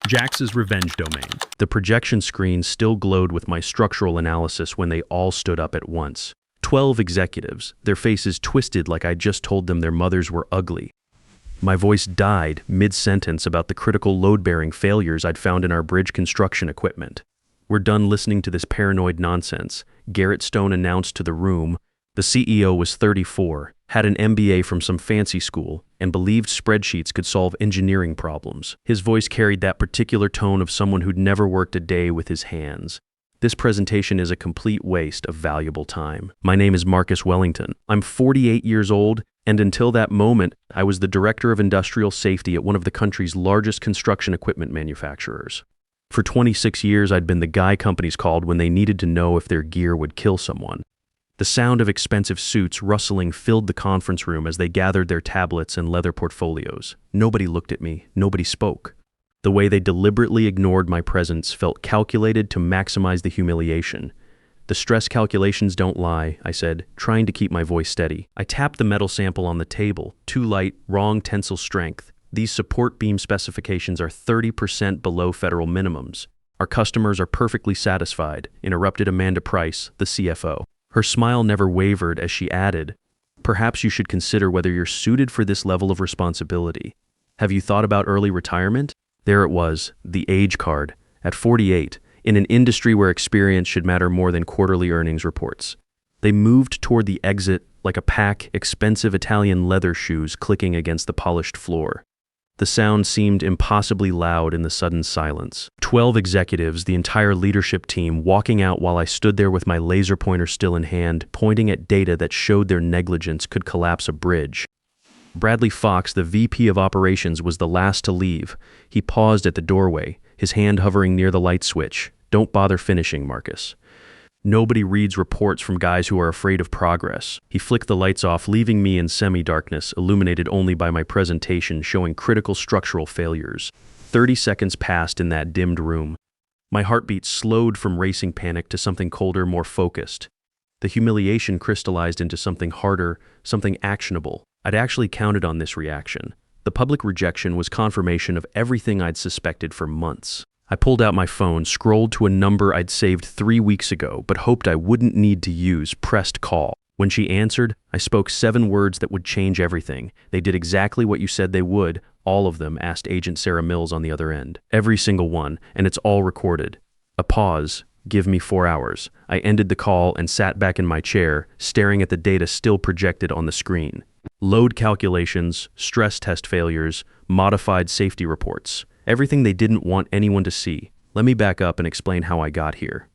Jax's revenge domain. The projection screen still glowed with my structural analysis when they all stood up at once. 12 executives, their faces twisted like I just told them their mothers were ugly. My voice died mid-sentence about the critical load-bearing failures I'd found in our bridge construction equipment. "We're done listening to this paranoid nonsense," Garrett Stone announced to the room. The CEO was 34, had an MBA from some fancy school, and believed spreadsheets could solve engineering problems. His voice carried that particular tone of someone who'd never worked a day with his hands. "This presentation is a complete waste of valuable time. My name is Marcus Wellington. I'm 48 years old, and until that moment, I was the Director of Industrial Safety at one of the country's largest construction equipment manufacturers. For 26 years, I'd been the guy companies called when they needed to know if their gear would kill someone." The sound of expensive suits rustling filled the conference room as they gathered their tablets and leather portfolios. Nobody looked at me. Nobody spoke. The way they deliberately ignored my presence felt calculated to maximize the humiliation. "The stress calculations don't lie," I said, trying to keep my voice steady. I tapped the metal sample on the table. Too light, wrong tensile strength. "These support beam specifications are 30% below federal minimums. Our customers are perfectly satisfied," interrupted Amanda Price, the CFO. Her smile never wavered as she added, "Perhaps you should consider whether you're suited for this level of responsibility. Have you thought about early retirement?" There it was, the age card. At 48, in an industry where experience should matter more than quarterly earnings reports. They moved toward the exit like a pack expensive Italian leather shoes clicking against the polished floor. The sound seemed impossibly loud in the sudden silence. 12 executives, the entire leadership team, walking out while I stood there with my laser pointer still in hand, pointing at data that showed their negligence could collapse a bridge. Bradley Fox, the VP of Operations, was the last to leave. He paused at the doorway, his hand hovering near the light switch. "Don't bother finishing, Marcus. Nobody reads reports from guys who are afraid of progress." He flicked the lights off, leaving me in semi-darkness, illuminated only by my presentation showing critical structural failures. 30 seconds passed in that dimmed room. My heartbeat slowed from racing panic to something colder, more focused. The humiliation crystallized into something harder, something actionable. I'd actually counted on this reaction. The public rejection was confirmation of everything I'd suspected for months. I pulled out my phone, scrolled to a number I'd saved 3 weeks ago, but hoped I wouldn't need to use, pressed call. When she answered, I spoke 7 words that would change everything. "They did exactly what you said they would," all of them, asked Agent Sarah Mills on the other end. "Every single one, and it's all recorded." A pause. "Give me 4 hours. I ended the call and sat back in my chair, staring at the data still projected on the screen. Load calculations, stress test failures, modified safety reports. Everything they didn't want anyone to see. Let me back up and explain how I got here.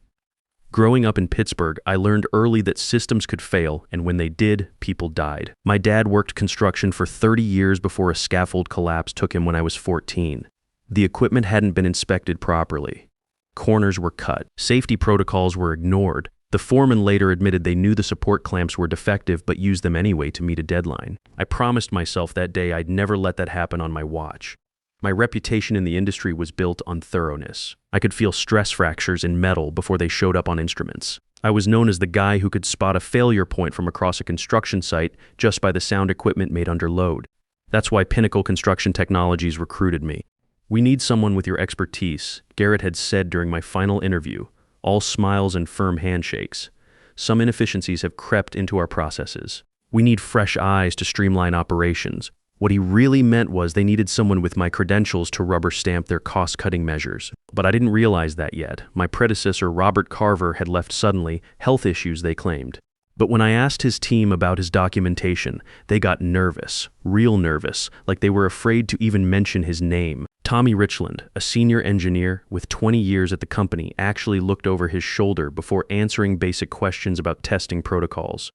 Growing up in Pittsburgh, I learned early that systems could fail, and when they did, people died. My dad worked construction for 30 years before a scaffold collapse took him when I was 14. The equipment hadn't been inspected properly. Corners were cut. Safety protocols were ignored. The foreman later admitted they knew the support clamps were defective but used them anyway to meet a deadline. I promised myself that day I'd never let that happen on my watch. My reputation in the industry was built on thoroughness. I could feel stress fractures in metal before they showed up on instruments. I was known as the guy who could spot a failure point from across a construction site just by the sound equipment made under load. That's why Pinnacle Construction Technologies recruited me. "We need someone with your expertise," Garrett had said during my final interview, all smiles and firm handshakes. "Some inefficiencies have crept into our processes. We need fresh eyes to streamline operations." What he really meant was they needed someone with my credentials to rubber stamp their cost-cutting measures. But I didn't realize that yet. My predecessor, Robert Carver, had left suddenly, health issues they claimed. But when I asked his team about his documentation, they got nervous, real nervous, like they were afraid to even mention his name. Tommy Richland, a senior engineer with 20 years at the company, actually looked over his shoulder before answering basic questions about testing protocols.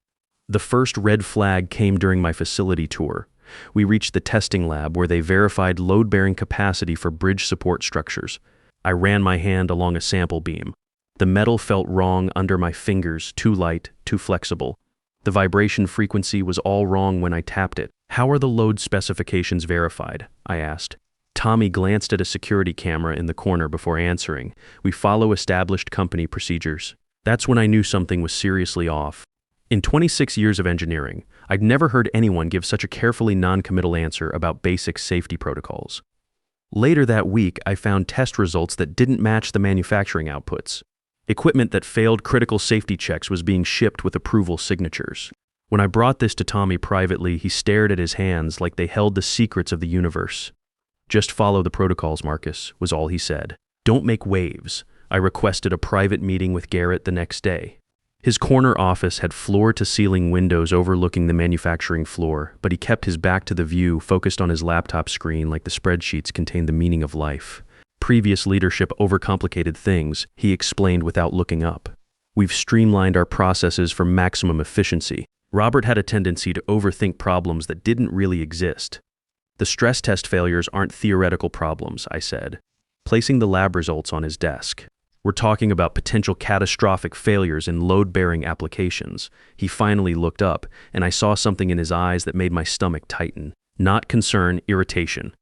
The first red flag came during my facility tour. We reached the testing lab where they verified load-bearing capacity for bridge support structures. I ran my hand along a sample beam. The metal felt wrong under my fingers, too light, too flexible. The vibration frequency was all wrong when I tapped it. "How are the load specifications verified?" I asked. Tommy glanced at a security camera in the corner before answering. "We follow established company procedures." That's when I knew something was seriously off. In 26 years of engineering, I'd never heard anyone give such a carefully non-committal answer about basic safety protocols. Later that week, I found test results that didn't match the manufacturing outputs. Equipment that failed critical safety checks was being shipped with approval signatures. When I brought this to Tommy privately, he stared at his hands like they held the secrets of the universe. "Just follow the protocols, Marcus," was all he said. "Don't make waves." I requested a private meeting with Garrett the next day. His corner office had floor-to-ceiling windows overlooking the manufacturing floor, but he kept his back to the view, focused on his laptop screen like the spreadsheets contained the meaning of life. "Previous leadership overcomplicated things," he explained without looking up. "We've streamlined our processes for maximum efficiency." Robert had a tendency to overthink problems that didn't really exist. "The stress test failures aren't theoretical problems," I said, placing the lab results on his desk. "We're talking about potential catastrophic failures in load-bearing applications." He finally looked up, and I saw something in his eyes that made my stomach tighten. Not concern, irritation.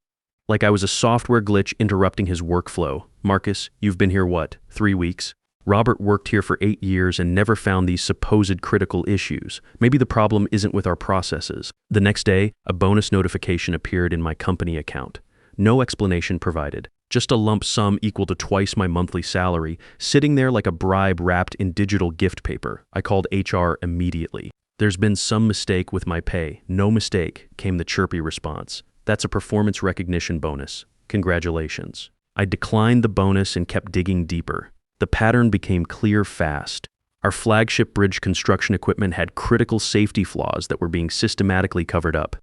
Like I was a software glitch interrupting his workflow. "Marcus, you've been here what, 3 weeks? Robert worked here for 8 years and never found these supposed critical issues. Maybe the problem isn't with our processes." The next day, a bonus notification appeared in my company account. No explanation provided. Just a lump sum equal to twice my monthly salary, sitting there like a bribe wrapped in digital gift paper. I called HR immediately. "There's been some mistake with my pay." "No mistake," came the chirpy response. "That's a performance recognition bonus. Congratulations." I declined the bonus and kept digging deeper. The pattern became clear fast. Our flagship bridge construction equipment had critical safety flaws that were being systematically covered up.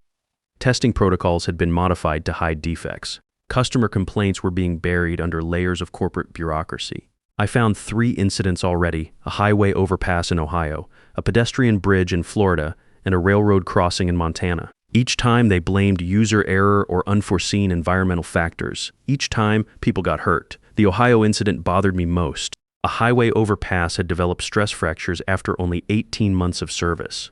Testing protocols had been modified to hide defects. Customer complaints were being buried under layers of corporate bureaucracy. I found 3 incidents already: a highway overpass in Ohio, a pedestrian bridge in Florida, and a railroad crossing in Montana. Each time they blamed user error or unforeseen environmental factors. Each time people got hurt. The Ohio incident bothered me most. A highway overpass had developed stress fractures after only 18 months of service.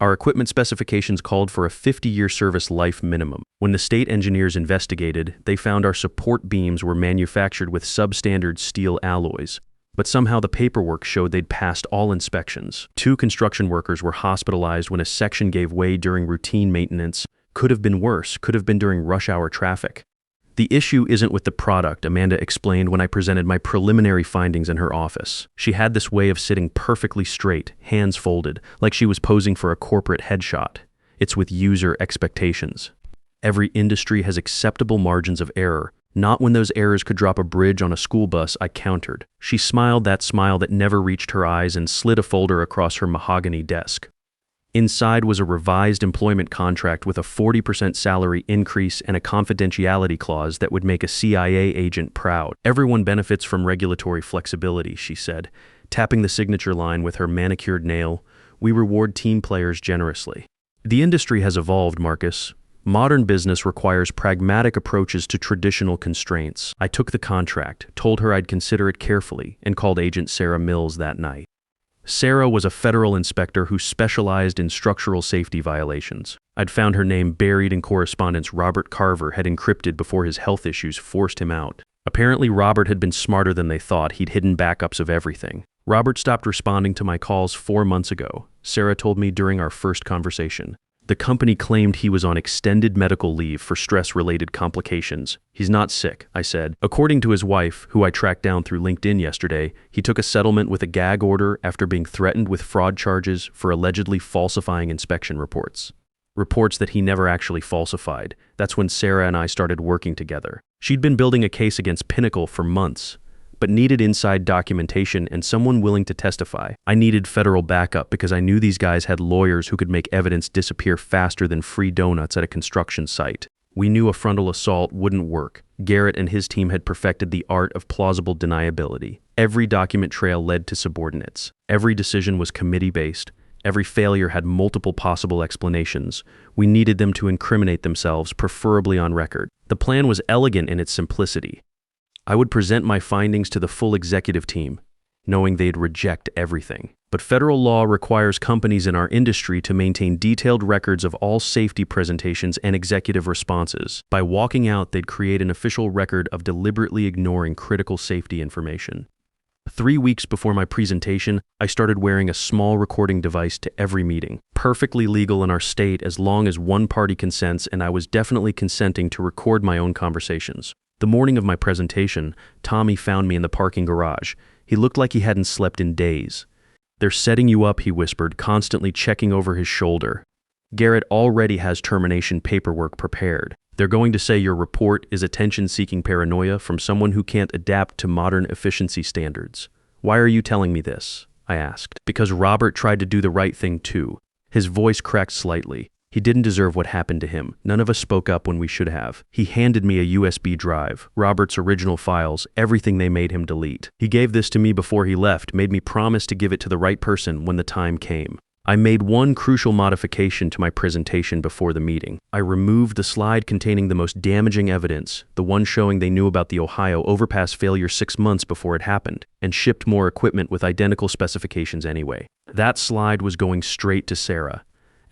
Our equipment specifications called for a 50-year service life minimum. When the state engineers investigated, they found our support beams were manufactured with substandard steel alloys. But somehow the paperwork showed they'd passed all inspections. 2 construction workers were hospitalized when a section gave way during routine maintenance. Could have been worse, could have been during rush hour traffic. "The issue isn't with the product," Amanda explained when I presented my preliminary findings in her office. She had this way of sitting perfectly straight, hands folded, like she was posing for a corporate headshot. "It's with user expectations. Every industry has acceptable margins of error. Not when those errors could drop a bridge on a school bus," I countered. She smiled that smile that never reached her eyes and slid a folder across her mahogany desk. Inside was a revised employment contract with a 40% salary increase and a confidentiality clause that would make a CIA agent proud. "Everyone benefits from regulatory flexibility," she said, tapping the signature line with her manicured nail. "We reward team players generously." The industry has evolved, Marcus. Modern business requires pragmatic approaches to traditional constraints. I took the contract, told her I'd consider it carefully, and called Agent Sarah Mills that night. Sarah was a federal inspector who specialized in structural safety violations. I'd found her name buried in correspondence Robert Carver had encrypted before his health issues forced him out. Apparently, Robert had been smarter than they thought. He'd hidden backups of everything. Robert stopped responding to my calls 4 months ago, Sarah told me during our first conversation. The company claimed he was on extended medical leave for stress-related complications. "He's not sick," I said. According to his wife, who I tracked down through LinkedIn yesterday, he took a settlement with a gag order after being threatened with fraud charges for allegedly falsifying inspection reports. Reports that he never actually falsified. That's when Sarah and I started working together. She'd been building a case against Pinnacle for months, but needed inside documentation and someone willing to testify. I needed federal backup because I knew these guys had lawyers who could make evidence disappear faster than free donuts at a construction site. We knew a frontal assault wouldn't work. Garrett and his team had perfected the art of plausible deniability. Every document trail led to subordinates. Every decision was committee-based. Every failure had multiple possible explanations. We needed them to incriminate themselves, preferably on record. The plan was elegant in its simplicity. I would present my findings to the full executive team, knowing they'd reject everything. But federal law requires companies in our industry to maintain detailed records of all safety presentations and executive responses. By walking out, they'd create an official record of deliberately ignoring critical safety information. 3 weeks before my presentation, I started wearing a small recording device to every meeting. Perfectly legal in our state as long as one party consents, and I was definitely consenting to record my own conversations. The morning of my presentation, Tommy found me in the parking garage. He looked like he hadn't slept in days. "They're setting you up," he whispered, constantly checking over his shoulder. "Garrett already has termination paperwork prepared. They're going to say your report is attention-seeking paranoia from someone who can't adapt to modern efficiency standards." "Why are you telling me this?" I asked. "Because Robert tried to do the right thing too." His voice cracked slightly. He didn't deserve what happened to him. None of us spoke up when we should have. He handed me a USB drive, Robert's original files, everything they made him delete. He gave this to me before he left, made me promise to give it to the right person when the time came. I made one crucial modification to my presentation before the meeting. I removed the slide containing the most damaging evidence, the one showing they knew about the Ohio overpass failure 6 months before it happened, and shipped more equipment with identical specifications anyway. That slide was going straight to Sarah.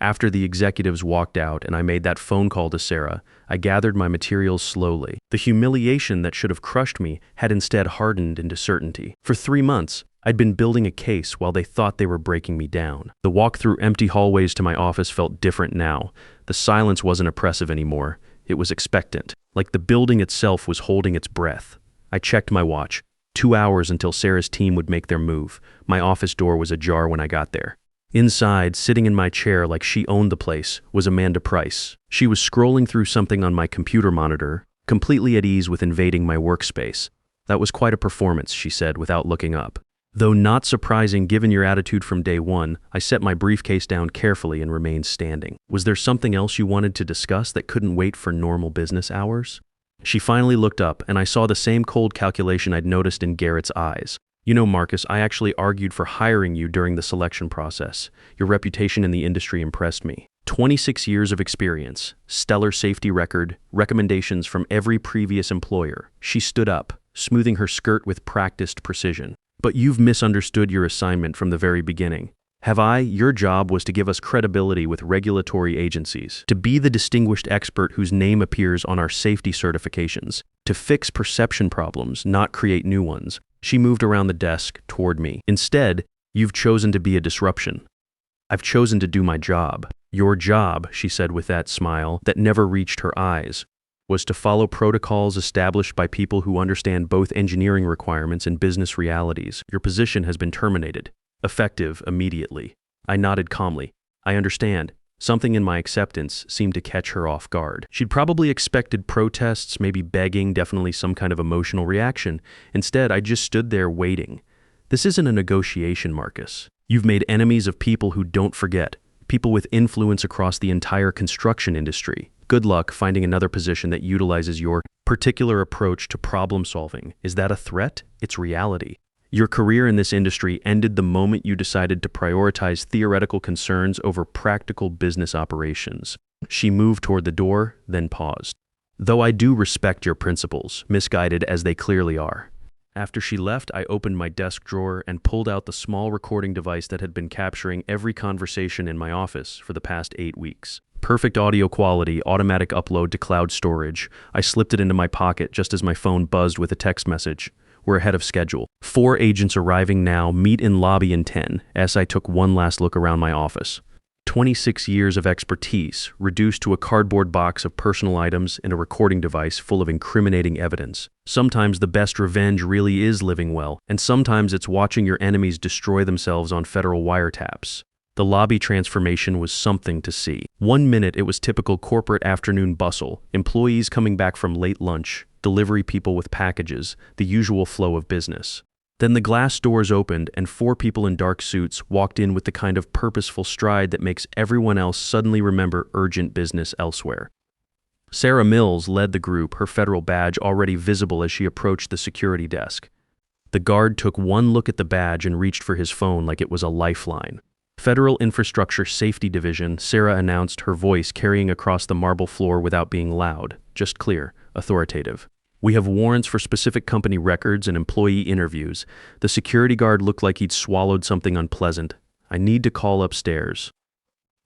After the executives walked out and I made that phone call to Sarah, I gathered my materials slowly. The humiliation that should have crushed me had instead hardened into certainty. For 3 months, I'd been building a case while they thought they were breaking me down. The walk through empty hallways to my office felt different now. The silence wasn't oppressive anymore. It was expectant, like the building itself was holding its breath. I checked my watch. 2 hours until Sarah's team would make their move. My office door was ajar when I got there. Inside, sitting in my chair like she owned the place, was Amanda Price. She was scrolling through something on my computer monitor, completely at ease with invading my workspace. "That was quite a performance," she said without looking up. "Though not surprising given your attitude from day one," I set my briefcase down carefully and remained standing. "Was there something else you wanted to discuss that couldn't wait for normal business hours?" She finally looked up, and I saw the same cold calculation I'd noticed in Garrett's eyes. "You know, Marcus, I actually argued for hiring you during the selection process. Your reputation in the industry impressed me. 26 years of experience, stellar safety record, recommendations from every previous employer." She stood up, smoothing her skirt with practiced precision. "But you've misunderstood your assignment from the very beginning. Have I? Your job was to give us credibility with regulatory agencies, to be the distinguished expert whose name appears on our safety certifications, to fix perception problems, not create new ones." She moved around the desk toward me. "Instead, you've chosen to be a disruption. I've chosen to do my job." "Your job," she said with that smile that never reached her eyes, "was to follow protocols established by people who understand both engineering requirements and business realities. Your position has been terminated, effective immediately." I nodded calmly. "I understand." Something in my acceptance seemed to catch her off guard. She'd probably expected protests, maybe begging, definitely some kind of emotional reaction. Instead, I just stood there waiting. "This isn't a negotiation, Marcus. You've made enemies of people who don't forget, people with influence across the entire construction industry. Good luck finding another position that utilizes your particular approach to problem solving. Is that a threat? It's reality. Your career in this industry ended the moment you decided to prioritize theoretical concerns over practical business operations." She moved toward the door, then paused. "Though I do respect your principles, misguided as they clearly are." After she left, I opened my desk drawer and pulled out the small recording device that had been capturing every conversation in my office for the past 8 weeks. Perfect audio quality, automatic upload to cloud storage. I slipped it into my pocket just as my phone buzzed with a text message. "We're ahead of schedule. 4 agents arriving now, meet in lobby in 10, as I took one last look around my office. 26 years of expertise, reduced to a cardboard box of personal items and a recording device full of incriminating evidence. Sometimes the best revenge really is living well, and sometimes it's watching your enemies destroy themselves on federal wiretaps." The lobby transformation was something to see. 1 minute it was typical corporate afternoon bustle, employees coming back from late lunch, delivery people with packages, the usual flow of business. Then the glass doors opened and 4 people in dark suits walked in with the kind of purposeful stride that makes everyone else suddenly remember urgent business elsewhere. Sarah Mills led the group, her federal badge already visible as she approached the security desk. The guard took one look at the badge and reached for his phone like it was a lifeline. "Federal Infrastructure Safety Division," Sarah announced, her voice carrying across the marble floor without being loud, just clear, authoritative. "We have warrants for specific company records and employee interviews." The security guard looked like he'd swallowed something unpleasant. "I need to call upstairs."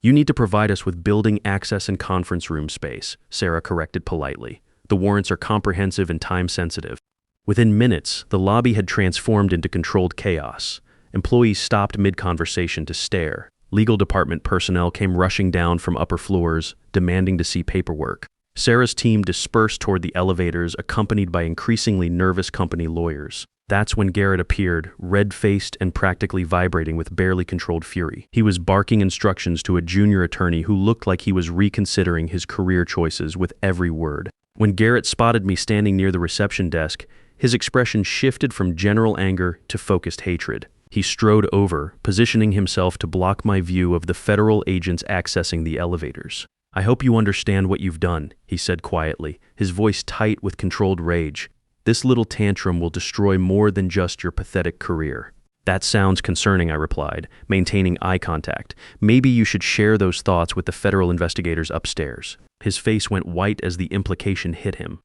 "You need to provide us with building access and conference room space," Sarah corrected politely. "The warrants are comprehensive and time-sensitive." Within minutes, the lobby had transformed into controlled chaos. Employees stopped mid-conversation to stare. Legal department personnel came rushing down from upper floors, demanding to see paperwork. Sarah's team dispersed toward the elevators, accompanied by increasingly nervous company lawyers. That's when Garrett appeared, red-faced and practically vibrating with barely controlled fury. He was barking instructions to a junior attorney who looked like he was reconsidering his career choices with every word. When Garrett spotted me standing near the reception desk, his expression shifted from general anger to focused hatred. He strode over, positioning himself to block my view of the federal agents accessing the elevators. "I hope you understand what you've done," he said quietly, his voice tight with controlled rage. "This little tantrum will destroy more than just your pathetic career." "That sounds concerning," I replied, maintaining eye contact. "Maybe you should share those thoughts with the federal investigators upstairs." His face went white as the implication hit him.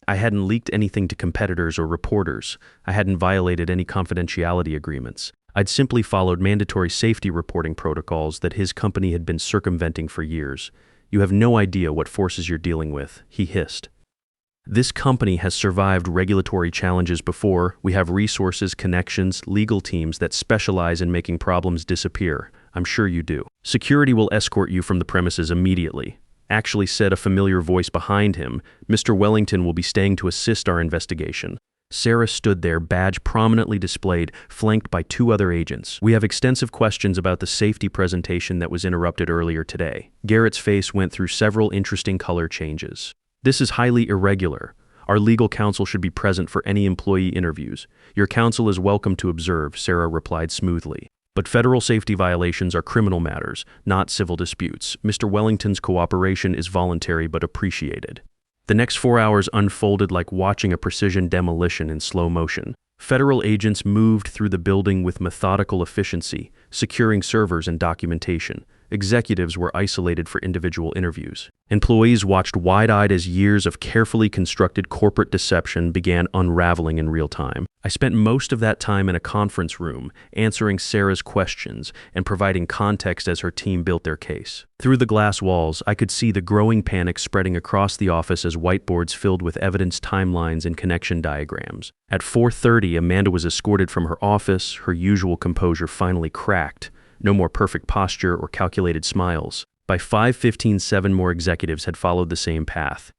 I hadn't leaked anything to competitors or reporters. I hadn't violated any confidentiality agreements. I'd simply followed mandatory safety reporting protocols that his company had been circumventing for years. "You have no idea what forces you're dealing with," he hissed. "This company has survived regulatory challenges before. We have resources, connections, legal teams that specialize in making problems disappear. I'm sure you do. Security will escort you from the premises immediately," actually said a familiar voice behind him. "Mr. Wellington will be staying to assist our investigation." Sarah stood there, badge prominently displayed, flanked by 2 other agents. "We have extensive questions about the safety presentation that was interrupted earlier today." Garrett's face went through several interesting color changes. "This is highly irregular. Our legal counsel should be present for any employee interviews. Your counsel is welcome to observe," Sarah replied smoothly. "But federal safety violations are criminal matters, not civil disputes. Mr. Wellington's cooperation is voluntary but appreciated." The next 4 hours unfolded like watching a precision demolition in slow motion. Federal agents moved through the building with methodical efficiency, securing servers and documentation. Executives were isolated for individual interviews. Employees watched wide-eyed as years of carefully constructed corporate deception began unraveling in real time. I spent most of that time in a conference room, answering Sarah's questions and providing context as her team built their case. Through the glass walls, I could see the growing panic spreading across the office as whiteboards filled with evidence timelines and connection diagrams. At 4:30, Amanda was escorted from her office, her usual composure finally cracked. No more perfect posture or calculated smiles. By 5:15, 7 more executives had followed the same path.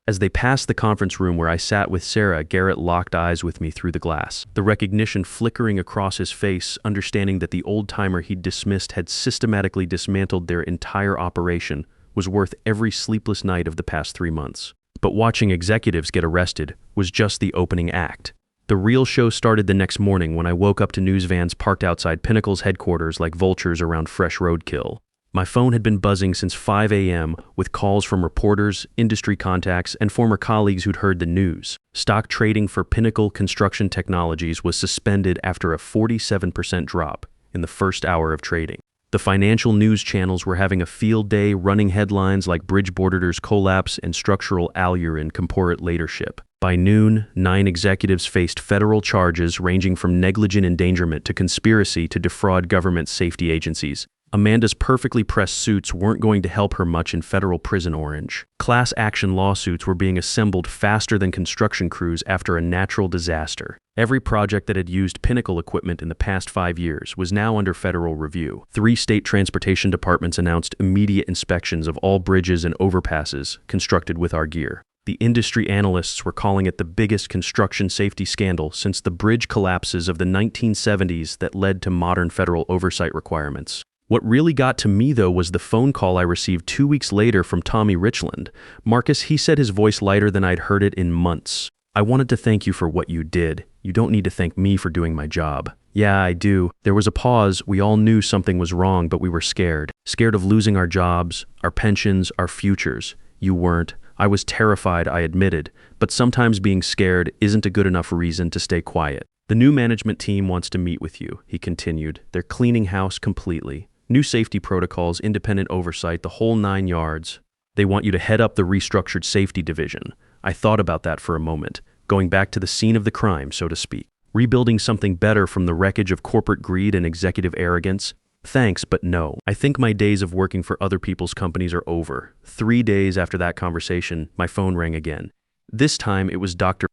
As they passed the conference room where I sat with Sarah, Garrett locked eyes with me through the glass, the recognition flickering across his face, understanding that the old-timer he'd dismissed had systematically dismantled their entire operation was worth every sleepless night of the past 3 months. But watching executives get arrested was just the opening act. The real show started the next morning when I woke up to news vans parked outside Pinnacle's headquarters like vultures around fresh roadkill. My phone had been buzzing since 5 a.m. with calls from reporters, industry contacts, and former colleagues who'd heard the news. Stock trading for Pinnacle Construction Technologies was suspended after a 47% drop in the first hour of trading. The financial news channels were having a field day, running headlines like Bridge Borderers collapse and structural failure in Comporate leadership. By noon, 9 executives faced federal charges ranging from negligent endangerment to conspiracy to defraud government safety agencies. Amanda's perfectly pressed suits weren't going to help her much in federal prison orange. Class action lawsuits were being assembled faster than construction crews after a natural disaster. Every project that had used Pinnacle equipment in the past 5 years was now under federal review. 3 state transportation departments announced immediate inspections of all bridges and overpasses constructed with our gear. The industry analysts were calling it the biggest construction safety scandal since the bridge collapses of the 1970s that led to modern federal oversight requirements. What really got to me, though, was the phone call I received 2 weeks later from Tommy Richland. "Marcus," he said, his voice lighter than I'd heard it in months. "I wanted to thank you for what you did. You don't need to thank me for doing my job." "Yeah, I do." There was a pause. We all knew something was wrong, but we were scared. Scared of losing our jobs, our pensions, our futures. You weren't. I was terrified, I admitted, but sometimes being scared isn't a good enough reason to stay quiet. "The new management team wants to meet with you," he continued. "They're cleaning house completely. New safety protocols, independent oversight, the whole 9 yards. They want you to head up the restructured safety division." I thought about that for a moment, going back to the scene of the crime, so to speak. Rebuilding something better from the wreckage of corporate greed and executive arrogance. Thanks, but no. I think my days of working for other people's companies are over. 3 days after that conversation, my phone rang again. This time it was Dr.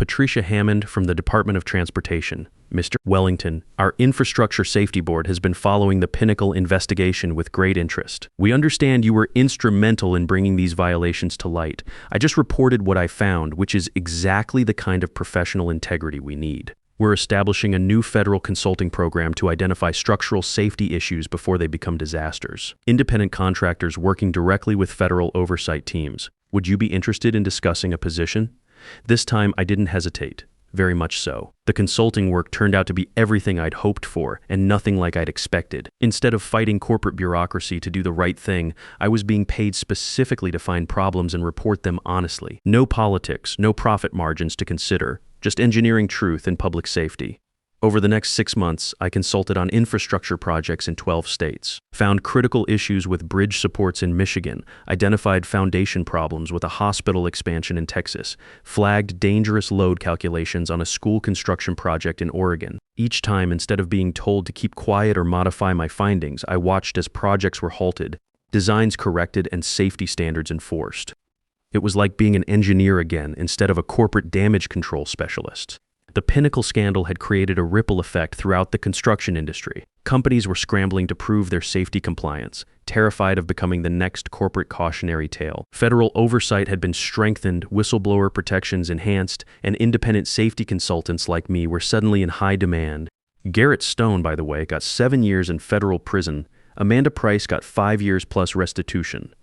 Patricia Hammond from the Department of Transportation. Mr. Wellington, our Infrastructure Safety Board has been following the Pinnacle investigation with great interest. We understand you were instrumental in bringing these violations to light. I just reported what I found, which is exactly the kind of professional integrity we need. We're establishing a new federal consulting program to identify structural safety issues before they become disasters. Independent contractors working directly with federal oversight teams. Would you be interested in discussing a position? This time I didn't hesitate. Very much so. The consulting work turned out to be everything I'd hoped for and nothing like I'd expected. Instead of fighting corporate bureaucracy to do the right thing, I was being paid specifically to find problems and report them honestly. No politics, no profit margins to consider, just engineering truth and public safety. Over the next 6 months, I consulted on infrastructure projects in 12 states, found critical issues with bridge supports in Michigan, identified foundation problems with a hospital expansion in Texas, flagged dangerous load calculations on a school construction project in Oregon. Each time, instead of being told to keep quiet or modify my findings, I watched as projects were halted, designs corrected, and safety standards enforced. It was like being an engineer again instead of a corporate damage control specialist. The Pinnacle scandal had created a ripple effect throughout the construction industry. Companies were scrambling to prove their safety compliance, terrified of becoming the next corporate cautionary tale. Federal oversight had been strengthened, whistleblower protections enhanced, and independent safety consultants like me were suddenly in high demand. Garrett Stone, by the way, got 7 years in federal prison. Amanda Price got 5 years plus restitution.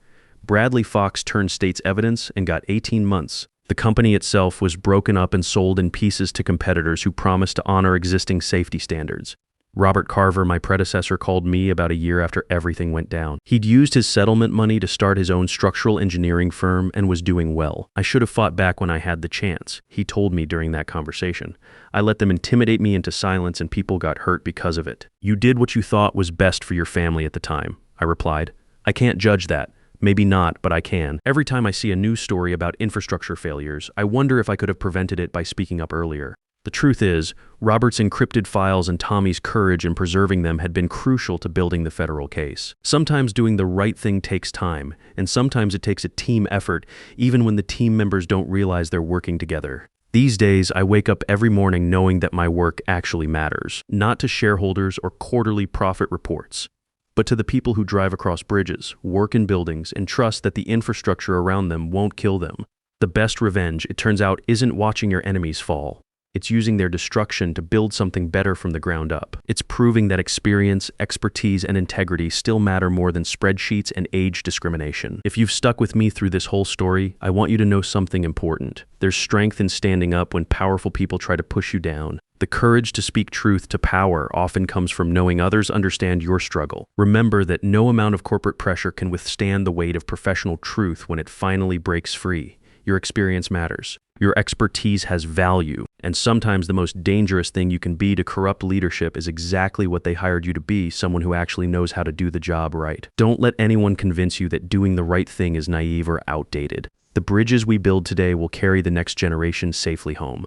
Bradley Fox turned state's evidence and got 18 months. The company itself was broken up and sold in pieces to competitors who promised to honor existing safety standards. Robert Carver, my predecessor, called me about a year after everything went down. He'd used his settlement money to start his own structural engineering firm and was doing well. I should have fought back when I had the chance, he told me during that conversation. I let them intimidate me into silence and people got hurt because of it. You did what you thought was best for your family at the time, I replied. I can't judge that. Maybe not, but I can. Every time I see a news story about infrastructure failures, I wonder if I could have prevented it by speaking up earlier. The truth is, Robert's encrypted files and Tommy's courage in preserving them had been crucial to building the federal case. Sometimes doing the right thing takes time, and sometimes it takes a team effort, even when the team members don't realize they're working together. These days, I wake up every morning knowing that my work actually matters, not to shareholders or quarterly profit reports, but to the people who drive across bridges, work in buildings, and trust that the infrastructure around them won't kill them. The best revenge, it turns out, isn't watching your enemies fall. It's using their destruction to build something better from the ground up. It's proving that experience, expertise, and integrity still matter more than spreadsheets and age discrimination. If you've stuck with me through this whole story, I want you to know something important. There's strength in standing up when powerful people try to push you down. The courage to speak truth to power often comes from knowing others understand your struggle. Remember that no amount of corporate pressure can withstand the weight of professional truth when it finally breaks free. Your experience matters. Your expertise has value, and sometimes the most dangerous thing you can be to corrupt leadership is exactly what they hired you to be, someone who actually knows how to do the job right. Don't let anyone convince you that doing the right thing is naive or outdated. The bridges we build today will carry the next generation safely home.